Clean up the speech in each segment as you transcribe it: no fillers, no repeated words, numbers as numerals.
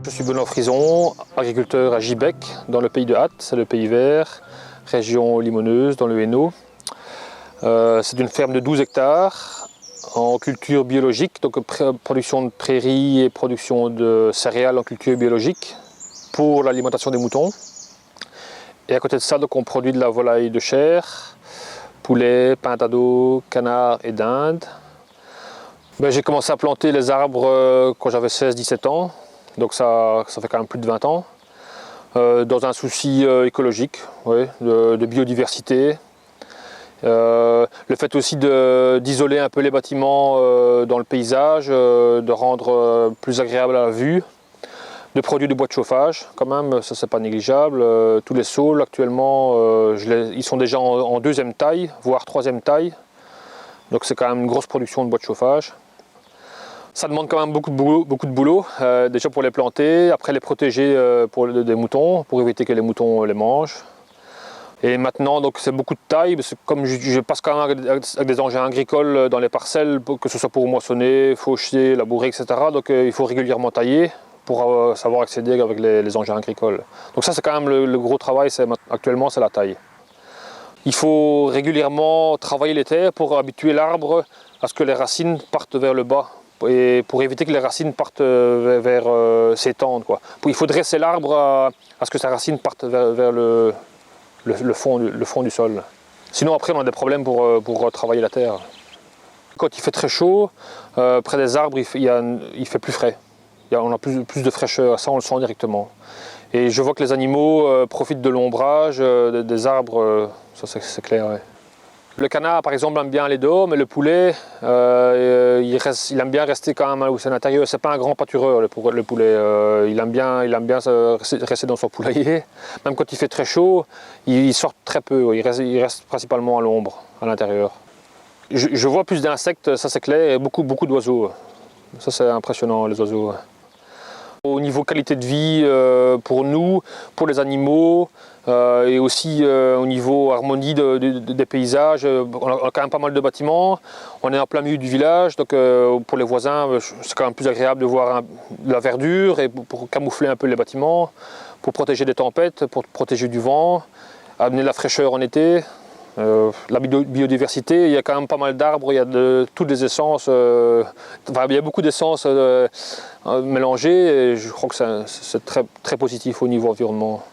Je suis Benoît Frison, agriculteur à Gibec, dans le pays de Hatt, c'est le pays vert, région limoneuse, dans le Hainaut. C'est une ferme de 12 hectares en culture biologique, donc production de prairies et production de céréales en culture biologique pour l'alimentation des moutons. Et à côté de ça, donc, on produit de la volaille de chair, poulet, pintado, canard et dinde. J'ai commencé à planter les arbres quand j'avais 16-17 ans, donc ça fait quand même plus de 20 ans, dans un souci écologique, ouais, de biodiversité. Le fait aussi d'isoler un peu les bâtiments dans le paysage, de rendre plus agréable à la vue, de produire du bois de chauffage quand même, ça c'est pas négligeable. Tous les saules actuellement, ils sont déjà en deuxième taille, voire troisième taille, donc c'est quand même une grosse production de bois de chauffage. Ça demande quand même beaucoup de boulot, déjà pour les planter, après les protéger des moutons, pour éviter que les moutons les mangent. Et maintenant, donc c'est beaucoup de taille, parce que comme je passe quand même avec des engins agricoles dans les parcelles, que ce soit pour moissonner, faucher, labourer, etc. Donc il faut régulièrement tailler pour savoir accéder avec les engins agricoles. Donc ça c'est quand même le gros travail, actuellement c'est la taille. Il faut régulièrement travailler les terres pour habituer l'arbre à ce que les racines partent vers le bas, et pour éviter que les racines partent vers s'étendre, quoi. Il faut dresser l'arbre à ce que sa racine parte vers le fond du sol. Sinon après on a des problèmes pour travailler la terre. Quand il fait très chaud, près des arbres il fait plus frais. On a plus de fraîcheur, ça on le sent directement. Et je vois que les animaux profitent de l'ombrage des arbres, ça c'est clair. Ouais. Le canard par exemple aime bien aller dehors, mais le poulet il aime bien rester quand même à l'intérieur. C'est pas un grand pâtureur le poulet, il aime bien rester dans son poulailler. Même quand il fait très chaud, il sort très peu, il reste principalement à l'ombre, à l'intérieur. Je vois plus d'insectes, ça c'est clair, et beaucoup d'oiseaux. Ça c'est impressionnant les oiseaux. Au niveau qualité de vie pour nous, pour les animaux, et aussi au niveau harmonie des paysages, on a quand même pas mal de bâtiments, on est en plein milieu du village, donc pour les voisins c'est quand même plus agréable de voir de la verdure et pour camoufler un peu les bâtiments, pour protéger des tempêtes, pour protéger du vent, amener de la fraîcheur en été. La biodiversité, il y a quand même pas mal d'arbres, il y a toutes les essences, il y a beaucoup d'essences mélangées et je crois que c'est très positif au niveau environnement.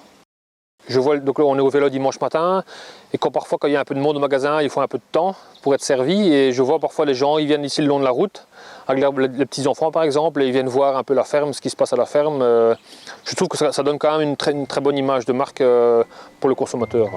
Donc on est au vélo dimanche matin et parfois quand il y a un peu de monde au magasin, il faut un peu de temps pour être servi et je vois parfois les gens, ils viennent ici le long de la route, avec les petits enfants par exemple, et ils viennent voir un peu la ferme, ce qui se passe à la ferme. Je trouve que ça donne quand même une très bonne image de marque pour le consommateur.